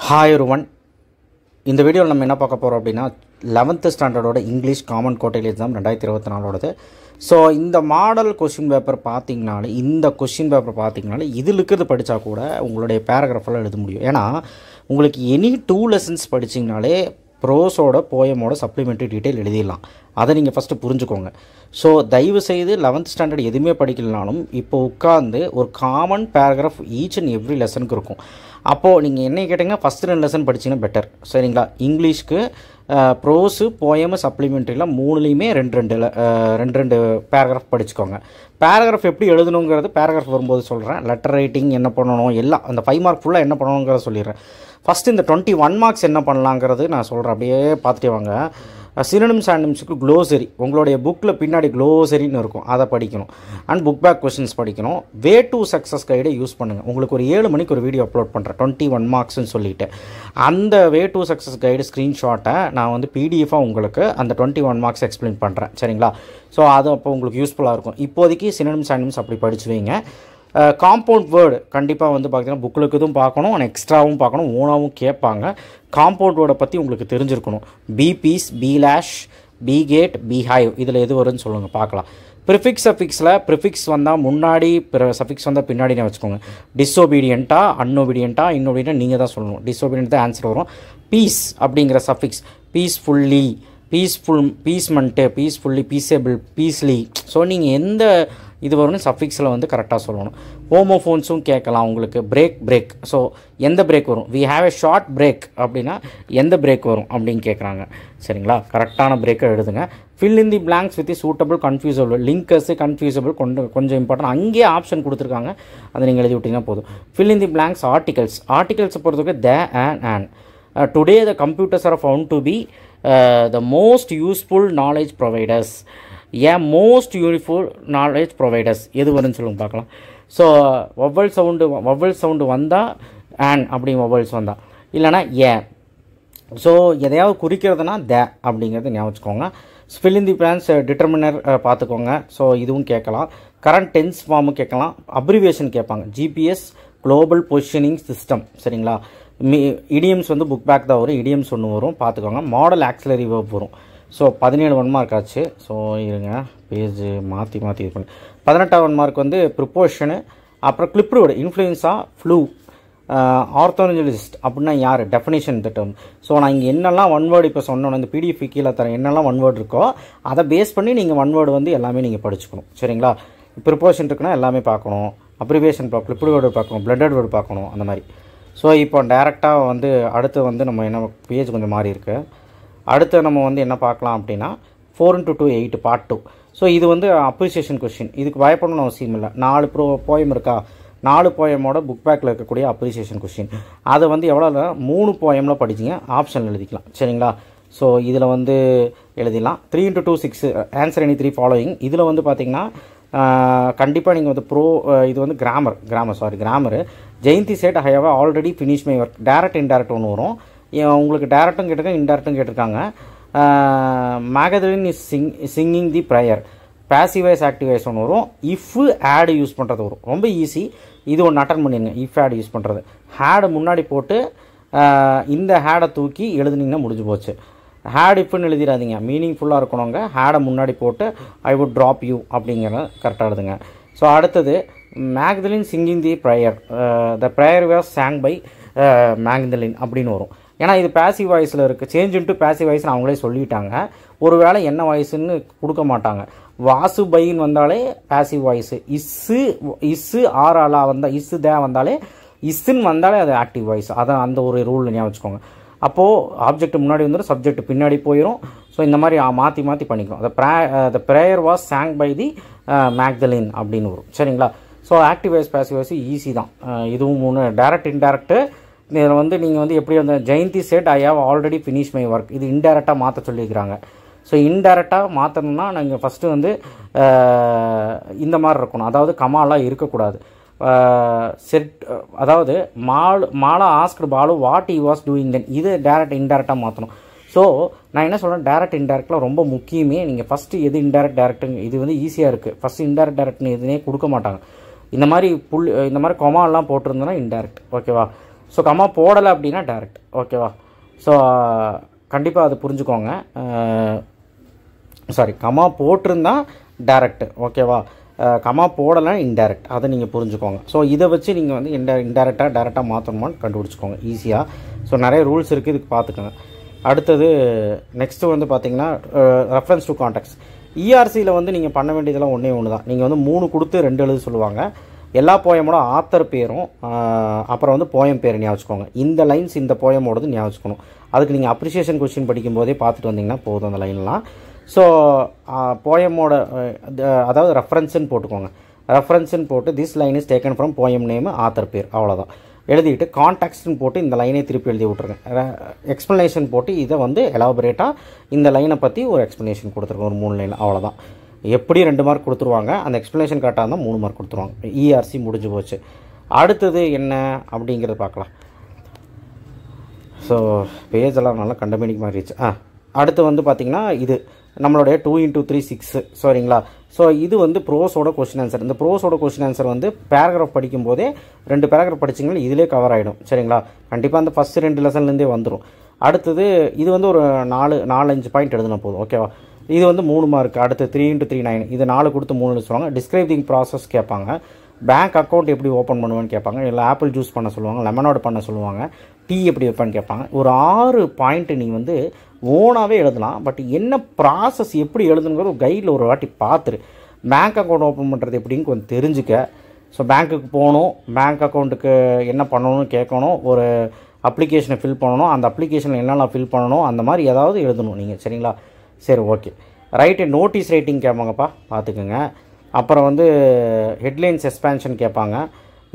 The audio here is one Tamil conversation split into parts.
Hi everyone. இந்த வீடியோவில் நம்ம என்ன பார்க்க போகிறோம் அப்படின்னா 11th ஸ்டாண்டர்டோட இங்கிலீஷ் காமன் கோட்டையில் எக்ஸாம் 2024 ஸோ இந்த மாடல் கொஷின் பேப்பர் பார்த்தீங்கனாலே இதில் இருக்கிறது படித்தா கூட உங்களுடைய பேராகிராஃபெல்லாம் எழுத முடியும். ஏன்னா உங்களுக்கு எனி 2 lessons படிச்சிங்கனாலே ப்ரோஸோட போயமோட சப்ளிமெண்ட்ரி டீட்டெயில் எழுதிடலாம். அதை நீங்கள் ஃபஸ்ட்டு புரிஞ்சுக்கோங்க. ஸோ தயவுசெய்து 11th ஸ்டாண்டர்ட் எதுவுமே படிக்கலனாலும் இப்போ உட்காந்து ஒரு common paragraph each and every லெசனுக்கு இருக்கும். அப்போது நீங்கள் என்ன கேட்டிங்கன்னா ஃபஸ்ட்டு 2 லெசன் படிச்சிங்கன்னா பெட்டர். சரிங்களா? இங்கிலீஷ்க்கு ப்ரோஸு போயமு சப்ளிமெண்ட்ரியில் மூணுலேயுமே ரெண்டு பேராகிராஃப் படிச்சுக்கோங்க. பேராகிராஃப் எப்படி எழுதணுங்கிறது பேராகிராஃப் வரும்போது சொல்கிறேன். லெட்டர் ரைட்டிங் என்ன பண்ணணும் எல்லாம் அந்த 5 மார்க் ஃபுல்லாக என்ன பண்ணணுங்கிறத சொல்லிடுறேன். ஃபஸ்ட்டு இந்த 21 மார்க்ஸ் என்ன பண்ணலாங்கிறது நான் சொல்கிறேன். அப்படியே பார்த்துட்டே வாங்க. சினோனிம்ஸ் ஆண்டனிம்ஸுக்கு க்ளோசரி உங்களுடைய புக்கில் பின்னாடி க்ளோசரின்னு இருக்கும், அதை படிக்கணும். அண்ட் புக் பேக் கொஷின்ஸ் படிக்கணும். வே டு சக்ஸஸ் கைடை யூஸ் பண்ணுங்கள். உங்களுக்கு ஒரு 7 மணிக்கு ஒரு வீடியோ அப்லோட் பண்ணுறேன் 21 மார்க்ஸ்ன்னு சொல்லிவிட்டு. அந்த வே டு சக்ஸஸ் கைடு ஸ்க்ரீன்ஷாட்டை நான் வந்து பிடிஎஃபாக உங்களுக்கு அந்த 21 மார்க்ஸ் எக்ஸ்பிளைன் பண்ணுறேன். சரிங்களா? ஸோ அது அப்போ உங்களுக்கு யூஸ்ஃபுல்லாக இருக்கும். இப்போதைக்கு சினோனிம்ஸ் ஆண்டனிம்ஸ் அப்படி படிச்சு வைங்க. காம்பவுண்ட் வேர்டு கண்டிப்பாக வந்து பார்த்தீங்கன்னா புக்கில் இதுவும் பார்க்கணும், எக்ஸ்ட்ராவும் பார்க்கணும், ஓனாவும் கேட்பாங்க. காம்பவுண்ட் வேர்டை பற்றி உங்களுக்கு தெரிஞ்சிருக்கணும். Be peace, be lash, be cat, be hive, இதில் எது வரும்னு சொல்லுங்கள் பார்க்கலாம். ப்ரிஃபிக்ஸ் சஃபிக்ஸில் ப்ரிஃபிக்ஸ் வந்தால் முன்னாடி, சஃபிக்ஸ் வந்தால் பின்னாடினே வச்சுக்கோங்க. டிஸ்ஒபீடியண்ட்டா, அன்ஒபீடியண்ட்டா, இன்னொபீடியன்ட் நீங்கள் தான் சொல்லணும். டிஸ்ஒபீடியன்ட் தான் ஆன்சர் வரும். பீஸ் அப்படிங்கிற suffix peacefully, peaceful, peacement, peacefully, peaceable, peacely. So நீங்கள் எந்த இது வரும்னு சஃபிக்ஸில் வந்து கரெக்டாக சொல்லணும். ஹோமோஃபோன்ஸும் கேட்கலாம் உங்களுக்கு. பிரேக். ஸோ எந்த பிரேக் வரும்? We have a short break அப்படின்னா எந்த பிரேக் வரும் அப்படின்னு கேட்குறாங்க. சரிங்களா? கரெக்டான பிரேக்கை எழுதுங்க. Fill in the blanks with suitable confusable. Linkers confusable கொஞ்சம் இம்பார்ட்டன்ட். அங்கேயே ஆப்ஷன் கொடுத்துருக்காங்க, அதை நீங்கள் எழுதி விட்டிங்கன்னா போதும். ஃபில் இன் தி பிளாங்க்ஸ் ஆர்டிகல்ஸை பொறுத்தவரைக்கும் the and today the computers are found to be the most useful knowledge providers. Most useful knowledge providers எது வரும்னு சொல்லுங்க பார்க்கலாம். ஸோ வவ்வல் சவுண்டு வந்தால் அண்ட் அப்படி வவ்வல்ஸ் வந்தால், இல்லைனா ஸோ எதையாவது குறிக்கிறதுனா த அப்படிங்கிறது ஞாபகம் வச்சுக்கோங்க. ஃபில் இன் தி பிளான்ஸ் டிட்டர்மினர் பார்த்துக்கோங்க. ஸோ இதுவும் கேட்கலாம். கரண்ட் டென்ஸ் ஃபார்மு கேட்கலாம். அப்ரிவேஷன் கேட்பாங்க. GPS global positioning system. சரிங்களா? இடியம்ஸ் வந்து புக் பேக் தான் வரும். இடியம்ஸ் ஒன்று வரும் பார்த்துக்கோங்க. மாடல் ஆக்சிலரி வேர்ப் வரும். ஸோ 17 1 மார்க் ஆச்சு. ஸோ இருங்க பேஜ் மாற்றி இது பண்ணி 18வது மார்க் வந்து ப்ரிப்போஷனு, அப்புறம் கிளிப்ரோடு இன்ஃப்ளூயன்ஸா, ஃப்ளூ, ஆர்த்தோலஜிஸ்ட் அப்படின்னா யார், டெஃபினேஷன் திட்டம். ஸோ நான் இங்கே என்னெல்லாம் ஒன் வேர்டு இப்போ சொன்னோன்னு இந்த பிடிஎஃப் கீழே தரேன். என்னெல்லாம் ஒன் வேர்டு இருக்கோ அதை பேஸ் பண்ணி நீங்கள் ஒன் வேர்டு வந்து எல்லாமே நீங்கள் படிச்சுக்கணும். சரிங்களா? ப்ரிப்போஷன் இருக்குன்னா எல்லாமே பார்க்கணும். அப்ரிவேஷன் பார்க்கணும், கிளிப்டு வேர்டு பார்க்கணும், பிளட்டட் வேர்டு பார்க்கணும், அந்த மாதிரி. ஸோ இப்போ டேரெக்டாக வந்து அடுத்து வந்து நம்ம என்ன பேஜ் கொஞ்சம் மாறி இருக்குது. அடுத்து நம்ம வந்து என்ன பார்க்கலாம் அப்படின்னா 4 × 2 8 பார்ட் 2. ஸோ இது வந்து அப்ரிசியேஷன் கொஸ்டின். இதுக்கு பயப்படணும்னு அவசியம் இல்லை. 4 போயம் இருக்கா, 4 போயமோட புக் பேக்கில் இருக்கக்கூடிய அப்ரிசியேஷன் கொஸ்டின். அதை வந்து எவ்வளோ 3 போயமில் படிச்சிங்க, ஆப்ஷன் எழுதிக்கலாம். சரிங்களா? ஸோ இதில் வந்து எழுதிடலாம். 3 × 2 6 ஆன்சர் எனி 3 ஃபாலோயிங். இதில் வந்து பார்த்திங்கன்னா கண்டிப்பாக நீங்கள் வந்து இது வந்து grammar. Jayanthi said I have already finish my work. Direct indirect ஒன்று வரும். உங்களுக்கு டேரக்டும் கேட்டிருக்காங்க, இன்டேரக்டும் கேட்டிருக்காங்க. Magdalene is singing the prayer. Passive voice active voice ஒன்று வரும். இஃப் ஆடு யூஸ் பண்ணுறது வரும். ரொம்ப ஈஸி. இது ஒன்று அட்டன் பண்ணிடுங்க. இஃப் ஆடு யூஸ் பண்ணுறது, ஹேடு முன்னாடி போட்டு இந்த ஹேடை தூக்கி எழுதுனீங்கன்னா முடிஞ்சு போச்சு. ஹேட் இஃப்னு எழுதிடாதீங்க, மீனிங்ஃபுல்லாக இருக்கணுங்க. ஹேடை முன்னாடி போட்டு ஐ வுட் ட்ராப் யூ அப்படிங்கிறத கரெக்டாக எழுதுங்க. ஸோ அடுத்தது Magdalene singing the prayer. The prayer was sung by Magdalene அப்படின்னு வரும். ஏன்னா இது பேசிவ் வாய்ஸில் இருக்குது. சேஞ்ச் இன்ட்டு பேசிவ் வாய்ஸ்னு அவங்களே சொல்லிட்டாங்க. ஒரு என்ன வாய்ஸ்ன்னு கொடுக்க மாட்டாங்க. வாசு பைன்னு வந்தாலே பேசிவ் வாய்ஸு. இஸ்ஸு ஆறாலா வந்தால், இஸ்ஸு தே வந்தாலே, இஸ்ஸுன்னு வந்தாலே அது ஆக்டிவ் வாய்ஸ். அதான் அந்த ஒரு ரூல் ஞாபகம் வச்சுக்கோங்க. அப்போது ஆப்ஜெக்ட் முன்னாடி வந்துடும், சப்ஜெக்ட் பின்னாடி போயிடும். ஸோ இந்த மாதிரி மாற்றி பண்ணிக்கும். The prayer was sung by the Magdalene அப்படின்னு வரும். சரிங்களா? So active voice passive voice easy தான். இதுவும் 3 டேரக்ட் இன்டேரக்ட்டு. இதில் வந்து நீங்கள் வந்து எப்படி வந்து Jayanthi said I have already finish my work, இது இன்டேரக்டாக மாற்ற சொல்லியிருக்கிறாங்க. ஸோ இன்டேரக்டாக மாற்றணும்னா நீங்கள் ஃபஸ்ட்டு வந்து இந்த மாதிரி இருக்கணும். அதாவது கமாலாம் இருக்கக்கூடாது. செட் அதாவது Mala asked Balu what he was doing then, இது டேரக்ட் இன்டேரக்டாக மாற்றணும். ஸோ நான் என்ன சொல்கிறேன், டேரக்ட் இன்டேரக்டில் ரொம்ப முக்கியமே நீங்கள் ஃபஸ்ட்டு எது இன்டேரக்ட் டேரக்ட்டுங்க, இது வந்து ஈஸியாக இருக்குது. ஃபஸ்ட்டு இன்டேரக்ட் டேரக்ட்னு எதுனே கொடுக்க மாட்டாங்க. இந்த மாதிரி கொமாலாம் போட்டிருந்தோன்னா இன்டேரக்ட். ஓகேவா? ஸோ கமா போடலை அப்படின்னா டேரெக்ட். ஓகேவா? ஸோ கண்டிப்பாக அது புரிஞ்சுக்கோங்க. சாரி, கமா போட்டிருந்தா டேரெக்ட். ஓகேவா? கமா போடலை இன்டேரக்ட், அதை நீங்கள் புரிஞ்சுக்கோங்க. ஸோ இதை வச்சு நீங்கள் வந்து இன்டேரக்டாக டேரெக்டாக மாற்றணுமான்னு கண்டுபிடிச்சிக்கோங்க ஈஸியாக. ஸோ நிறைய ரூல்ஸ் இருக்குது, இதுக்கு பார்த்துக்கோங்க. அடுத்தது நெக்ஸ்ட்டு வந்து பார்த்திங்கன்னா ரெஃபரன்ஸ் டு கான்டெக்ட்ஸ். இஆர்சியில் வந்து நீங்கள் பண்ண வேண்டியதெல்லாம் ஒன்று தான். நீங்கள் வந்து 3 கொடுத்து 2 எழுத சொல்லுவாங்க. எல்லா போயமோட ஆத்தர் பேரும் அப்புறம் வந்து போயம் பேர் ஞாபகம் வச்சுக்கோங்க. இந்த லைன்ஸ் இந்த போயமோடது ஞாபகம் வச்சுக்கணும். அதுக்கு நீங்கள் அப்ரிசியேஷன் கொஸ்டின் படிக்கும்போதே பார்த்துட்டு வந்தீங்கன்னா போதும் அந்த லைன்லாம். ஸோ போயமோட அதாவது ரெஃபரன்ஸுன்னு போட்டுக்கோங்க. ரெஃபரன்ஸுன்னு போட்டு this line is taken from poem name author பேர், அவ்வளோதான். எழுதிட்டு கான்டாக்ட்ஸ்ன்னு போட்டு இந்த லைனை திருப்பி எழுதி விட்ருங்க. எக்ஸ்ப்ளனேஷன் போட்டு இதை வந்து எலாபரேட்டாக இந்த லைனை பற்றி ஒரு எக்ஸ்ப்ளனேஷன் கொடுத்துருக்கோம், ஒரு 3 லைன், அவ்வளோதான். எப்படி 2 மார்க் கொடுத்துருவாங்க, அந்த எக்ஸ்ப்ளனேஷன் கரெக்டாக இருந்தால் 3 மார்க் கொடுத்துருவாங்க. இஆர்சி முடிஞ்சு போச்சு. அடுத்தது என்ன அப்படிங்கிறத பார்க்கலாம். ஸோ பேஜெல்லாம் நல்லா கண்டமேனிக் மாறிடுச்சு. அடுத்து வந்து பார்த்திங்கன்னா இது நம்மளுடைய 2x3 6 சரிங்களா? ஸோ இது வந்து ப்ரோஸோட கொஸ்டின் ஆன்சர். இந்த ப்ரோஸோட கொஸ்டின் ஆன்சர் வந்து பேராகிராஃப் படிக்கும்போதே 2 பேராகிராஃப் படிச்சிங்கன்னா இதிலே கவர் ஆகிடும் சரிங்களா? கண்டிப்பாக அந்த ஃபஸ்ட்டு 2 லெசன்லேருந்தே வந்துடும். அடுத்தது இது வந்து ஒரு 4-5 பாயிண்ட் எழுதுனா போதும். ஓகேவா? இது வந்து 3 மார்க். அடுத்து 3x3 9, இது 4 கொடுத்து 3 சொல்லுவாங்க. டிஸ்கிரைபிங் ப்ராசஸ் கேட்பாங்க. பேங்க் அக்கௌண்ட் எப்படி ஓப்பன் பண்ணுவேன்னு கேட்பாங்க. இல்லை ஆப்பிள் ஜூஸ் பண்ண சொல்லுவாங்க, லெமனோடு பண்ண சொல்லுவாங்க, டீ எப்படி வைப்பான்னு கேட்பாங்க. ஒரு 6 பாயிண்ட் நீங்கள் வந்து ஓனாகவே எழுதலாம். பட் என்ன ப்ராசஸ் எப்படி எழுதுனுங்கிற ஒரு கைடில் ஒரு வாட்டி பார்த்துரு. பேங்க் அக்கௌண்ட் ஓப்பன் பண்ணுறது எப்படின்னு கொஞ்சம் தெரிஞ்சுக்க. ஸோ பேங்க்குக்கு போகணும், பேங்க் அக்கௌண்ட்டுக்கு என்ன பண்ணணும்னு கேட்கணும், ஒரு அப்ளிகேஷனை ஃபில் பண்ணணும், அந்த அப்ளிகேஷனில் என்னென்ன ஃபில் பண்ணணும், அந்த மாதிரி ஏதாவது எழுதணும் நீங்கள் சரிங்களா? சரி, ஓகே. ரைட்டு, நோட்டீஸ் ரைட்டிங் கேட்பாங்கப்பா, பார்த்துக்குங்க. அப்புறம் வந்து ஹெட்லைன்ஸ் எக்ஸ்பேன்ஷன் கேட்பாங்க.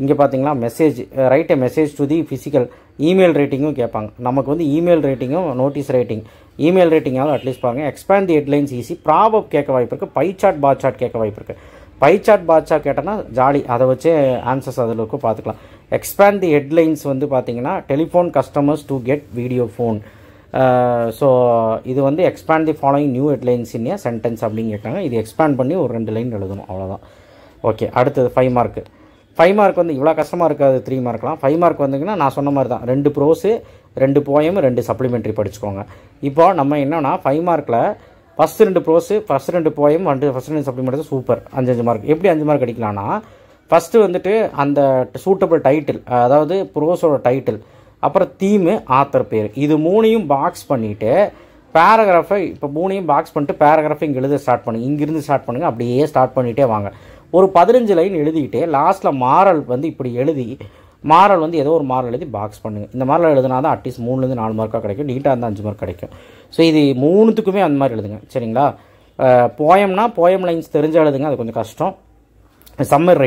இங்கே பார்த்தீங்களா message, write a message to the physical. Email ரேட்டிங்கும் கேட்பாங்க. நமக்கு வந்து இமெயில் ரேட்டிங்கும் நோட்டீஸ் ரேட்டிங். இமெயில் ரேட்டிங்காவது அட்லீஸ்ட் பாருங்கள். Expand the headlines easy. Probably கேட்க வாய்ப்பு இருக்குது. பை சார்ட் பார் சார்ட் கேட்க வாய்ப்பு இருக்குது. பை சார்ட் பார் சார்ட் கேட்டோன்னா ஜாலி, அதை வச்சு ஆன்சர்ஸ் அதில் இருக்கும், பார்த்துக்கலாம். எக்ஸ்பேண்ட் தி ஹெட்லைன்ஸ் வந்து பார்த்தீங்கன்னா telephone customers to get video phone. So இது வந்து expand the following new headlines in A sentence அப்படின்னு கேட்டாங்க. இது எக்ஸ்பேண்ட் பண்ணி ஒரு 2 லைன் எழுதணும், அவ்வளோதான். ஓகே, அடுத்தது 5 மார்க்கு. 5 மார்க் வந்து இவ்வளோ கஷ்டமாக இருக்காது. 3 மார்க்லாம். 5 மார்க் வந்தீங்கன்னா நான் சொன்ன மாதிரி தான், 2 ப்ரோஸு, 2 போயம், 2 சப்ளிமெண்ட்ரி படிச்சுக்கோங்க. இப்போ நம்ம என்னென்னா 5 மார்க்கில் first 2 prose, first 2 poem, first 2 supplementary super. 5 mark. எப்படி 5 மார்க் அடிக்கலாம்னா, ஃபஸ்ட்டு வந்துட்டு அந்த சூட்டபிள் டைட்டில், அதாவது ப்ரோஸோட டைட்டில், அப்புறம் தீமு, ஆத்தர் பேர், இது 3ஐயும் பாக்ஸ் பண்ணிவிட்டு பேராகிராஃபை இப்போ 3ஐயும் பாக்ஸ் பண்ணிட்டு பேராகிராஃபை இங்கே எழுத ஸ்டார்ட் பண்ணுங்கள். இங்கேருந்து ஸ்டார்ட் பண்ணுங்கள், அப்படியே ஸ்டார்ட் பண்ணிகிட்டே வாங்க. ஒரு 15 லைன் எழுதிக்கிட்டே லாஸ்ட்டில் மாரல் வந்து இப்படி எழுதி, மாரல் வந்து ஏதோ ஒரு மாரல் எழுதி பாக்ஸ் பண்ணுங்கள். இந்த மாரல் எழுதுனா தான் அட்லீஸ்ட் 3லேருந்து 4 மார்க்காக கிடைக்கும். நீட்டாக இருந்தால் 5 மார்க் கிடைக்கும். ஸோ இது 3த்துக்குமே அந்த மாதிரி எழுதுங்க சரிங்களா? போயம்னா போயம் லைன்ஸ் தெரிஞ்ச எழுதுங்க, அது கொஞ்சம் கஷ்டம். சம்மர்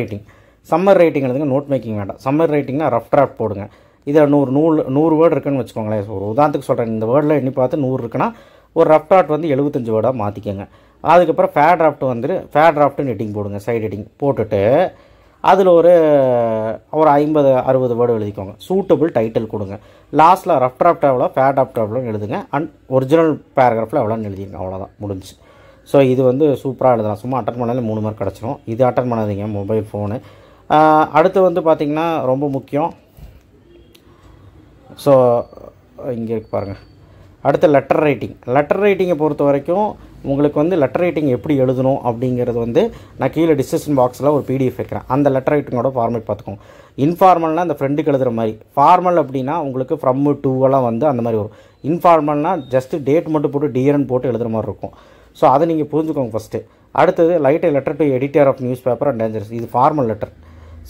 ரைட்டிங் எழுதுங்க, நோட் மேக்கிங் வேண்டாம். சம்மர் ரைட்டிங்னா ரஃப் டிராஃப்ட் போடுங்க. இதில் 100 வேர்டு இருக்குன்னு வச்சுக்கோங்களேன். ஒரு உதாரணத்துக்கு சொல்கிறேன், இந்த வேர்டில் எண்ணி பார்த்து 100 இருக்குன்னா ஒரு ரஃப் டிராஃப்ட் வந்து 75 வேர்டாக மாற்றிக்கோங்க. அதுக்கப்புறம் ஃபேர் டிராஃப்ட்டு ஹெட்டிங் போடுங்க, சைடு ஹெட்டிங் போட்டுட்டு அதில் ஒரு 50-60 வேர்டு எழுதிக்கோங்க. சூட்டபிள் டைட்டில் கொடுங்க. லாஸ்ட்டில் ரஃப் டிராஃப்ட் எவ்வளோ, ஃபேர் டிராஃப்ட் எவ்வளோன்னு எழுதுங்க. அண்ட் ஒரிஜினல் பேராகிராஃபில் எவ்வளோன்னு எழுதிங்க, அவ்வளோதான், முடிஞ்சு. ஸோ இது வந்து சூப்பராக எழுதலாம். சும்மா அட்டன் பண்ணாலே 3 மார்க் கிடச்சிரும். இது அட்டன் பண்ணாதீங்க, மொபைல் ஃபோனு. அடுத்து வந்து பார்த்திங்கன்னா ரொம்ப முக்கியம். ஸோ இங்கே இருக்கு பாருங்கள். அடுத்து லெட்டர் ரைட்டிங்கை பொறுத்த வரைக்கும் உங்களுக்கு வந்து லெட்டர் ரைட்டிங் எப்படி எழுதணும் அப்படிங்கிறது வந்து நான் கீழே டிஸ்கிரிப்ஷன் பாக்ஸில் ஒரு பிடிஎஃப் வைக்கிறேன். அந்த லெட்டர் ரைட்டிங்கோட ஃபார்மேட் பார்த்துக்கோங்க. இன்ஃபார்மல்னால் அந்த ஃப்ரெண்டுக்கு எழுதுகிற மாதிரி, ஃபார்மல் அப்படின்னா உங்களுக்கு ஃப்ரம் டு எல்லாம் வந்து அந்த மாதிரி வரும். இன்ஃபார்மல்னால் ஜஸ்ட்டு டேட் மட்டும் போட்டு டிஎர்னு போட்டு எழுதுகிற மாதிரி இருக்கும். ஸோ அதை நீங்கள் புரிஞ்சுக்கோங்க ஃபஸ்ட்டு. அடுத்தது write a letter to editor of news paper and dangers, இது ஃபார்மல் லெட்டர்.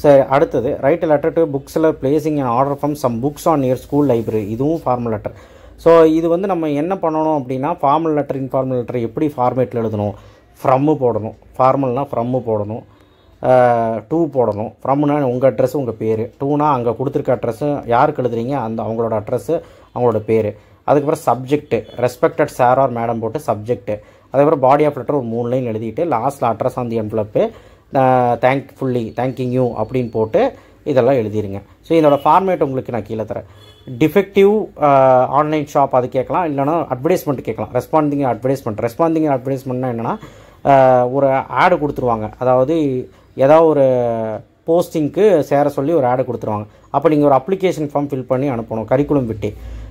சரி, அடுத்தது ரைட் எ லெட்டர் டு புக்ஸில் placing and order from some books on your school library, இதுவும் ஃபார்மல் லெட்டர். ஸோ இது வந்து நம்ம என்ன பண்ணணும் அப்படின்னா, ஃபார்மல் லெட்டர் இன்ஃபார்மல் லெட்டர் எப்படி ஃபார்மேட்டில் எழுதணும். ஃப்ரம்மு போடணும், ஃபார்மல்னால் ஃப்ரம்மு போடணும், டூ போடணும். ஃப்ரம்னா உங்கள் அட்ரஸ், உங்கள் பேர். டூனா அங்கே கொடுத்துருக்க அட்ரஸ்ஸு, யாருக்கு எழுதுறீங்க அந்த அவங்களோட அட்ரஸ்ஸு, அவங்களோட பேர். அதுக்கப்புறம் subject, respected sir or madam போட்டு சப்ஜெக்ட்டு. அதுக்கப்புறம் பாடி ஆஃப் லெட்டர் ஒரு 3 லைன் எழுதிட்டு லாஸ்ட்டில் address on the envelope, thanking you அப்படின்னு போட்டு இதெல்லாம் எழுதிடுங்க. ஸோ இதோட ஃபார்மேட் உங்களுக்கு நான் கீழே தரேன். டிஃபெக்டிவ் ஆன்லைன் ஷாப் அது கேட்கலாம், இல்லைனா அட்வர்டைஸ்மெண்ட் கேட்கலாம். ரெஸ்பாண்டிங் அட்வர்டைஸ்மெண்ட்னா என்னென்னா, ஒரு ஆடு கொடுத்துருவாங்க. அதாவது ஏதாவது ஒரு போஸ்டிங்க்கு சேர சொல்லி ஒரு ஆடை கொடுத்துருவாங்க. அப்போ நீங்கள் ஒரு அப்ளிகேஷன் ஃபார்ம் ஃபில் பண்ணி அனுப்பணும், கரிக்குலம் விட்டு.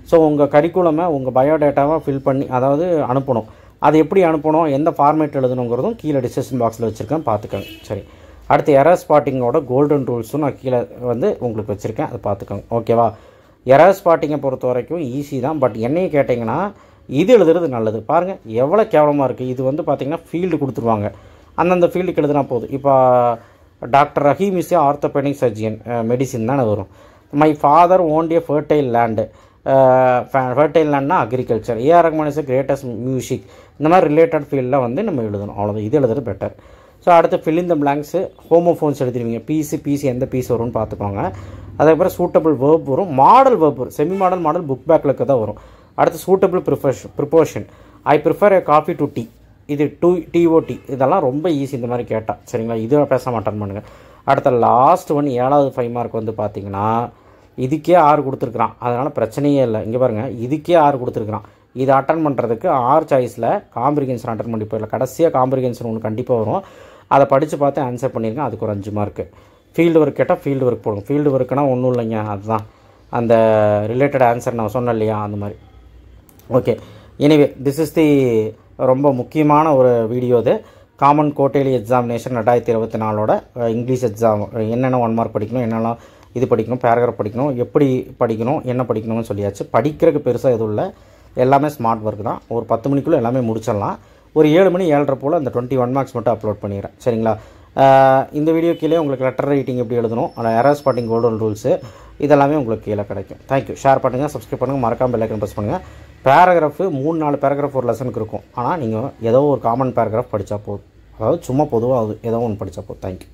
ஸோ உங்கள் கரிக்குலமை உங்கள் பயோடேட்டாவை ஃபில் பண்ணி அதாவது அனுப்பணும். அது எப்படி அனுப்பணும், எந்த ஃபார்மேட் எழுதணுங்கிறதும் கீழே டிஸ்கிரிப்ஷன் பாக்ஸில் வச்சுருக்கேன், பார்த்துக்கோங்க. சரி, அடுத்து எரர் ஸ்பாட்டிங்கோட கோல்டன் ரூல்ஸும் நான் கீழே வந்து உங்களுக்கு வச்சுருக்கேன், அதை பார்த்துக்கோங்க. ஓகேவா? எரர் ஸ்பாட்டிங்கை பொறுத்த வரைக்கும் ஈஸி தான். பட் என்னையும் கேட்டிங்கன்னா இது எழுதுறது நல்லது. பாருங்கள் எவ்வளோ கேவலமாக இருக்குது. இது வந்து பார்த்திங்கன்னா ஃபீல்டு கொடுத்துருவாங்க, அந்தந்த ஃபீல்டுக்கு எழுதுனா போதும். இப்போ doctor Rahim is orthopaedic surgeon, medicine தானே வரும். My father owned a fertile land, fertile லேண்ட்னா agriculture. AR Rahman is greatest music. இந்த மாதிரி ரிலேட்டட் ஃபீல்டில் வந்து நம்ம எழுதணும், அவ்வளோதான். இது எழுதுறது பெட்டர். ஸோ அடுத்து fill in the blanks homophones எழுதிடுவீங்க. பீஸு எந்த பீஸ் வரும்னு பார்த்துக்கோங்க. அதுக்கப்புறம் சூட்டபிள் வேர்ப் வரும், மாடல் வேர்ப் வரும், செமி மாடல் புக் பேக்கில் தான் வரும். அடுத்து suitable preposition, I prefer a coffee to tea, இது TOT. இதெல்லாம் ரொம்ப ஈஸி இந்த மாதிரி கேட்டால், சரிங்களா? இது பேச மாட்டேன் பண்ணுங்கள். அடுத்த லாஸ்ட் ஒன் 7வது 5 மார்க் வந்து பார்த்திங்கன்னா இதுக்கே 6 கொடுத்துருக்குறான், அதனால் பிரச்சனையே இல்லை. இங்கே பாருங்கள், இதுக்கே 6 கொடுத்துருக்குறான். இதை அட்டன் பண்ணுறதுக்கு 6 சாய்ஸில் காம்ப்ரிகென்ஷன் அட்டன் பண்ணி போயிடல. கடைசியாக காம்ப்ரிகென்ஷன் ஒன்று கண்டிப்பாக வரும், அதை படித்து பார்த்து ஆன்சர் பண்ணியிருக்கேன். அதுக்கு ஒரு 5 மார்க்கு. ஃபீல்டு ஒர்க் கேட்டால் ஃபீல்டு ஒர்க் போடுங்க. ஃபீல்டு ஒர்க்குனா ஒன்றும் இல்லைங்க, அதுதான் அந்த ரிலேட்டட் ஆன்சர் நான் சொன்னேன் இல்லையா, அந்த மாதிரி. Okay, anyway this is the ரொம்ப முக்கியமான ஒரு வீடியோ. இது காமன் குவார்ட்டர்லி எக்ஸாமினேஷன் 2024ஓட இங்கிலீஷ் எக்ஸாம். என்னென்ன 1 மார்க் படிக்கணும், என்னெல்லாம் இது படிக்கணும், பேராகிராஃப் படிக்கணும், எப்படி படிக்கணும், என்ன படிக்கணும்னு சொல்லியாச்சு. படிக்கிறதுக்கு பெருசாக எதுவும் இல்லை, எல்லாமே ஸ்மார்ட் ஒர்க் தான். ஒரு 10 மணிக்குள்ளே எல்லாமே முடிச்சிடலாம். ஒரு 7 மணி 7:30 போல் அந்த 21 மார்க்ஸ் மட்டும் அப்லோட் பண்ணிடுறேன், சரிங்களா? இந்த வீடியோ கீழே உங்களுக்கு லெட்டர் ரைட்டிங் எப்படி எழுதணும், எரர் ஸ்பாட்டிங் கோல்டன் ரூல்ஸு இதெல்லாமே உங்களுக்கு கீழே கிடைக்கும். தேங்க்யூ. ஷேர் பண்ணுங்கள், சப்ஸ்கிரைப் பண்ணுங்கள், மறக்காமல் பெல் ஐக்கன் ப்ரெஸ் பண்ணுங்கள். பேராகிராஃபு 3-4 பேராகிராஃப் ஒரு லெசனுக்கு இருக்கும். ஆனால் நீங்கள் ஏதோ ஒரு காமன் பேராகிராஃப் படித்தா போதும், அதாவது சும்மா பொதுவாக ஏதோ ஒன்று படித்தா போதும். தேங்க்யூ.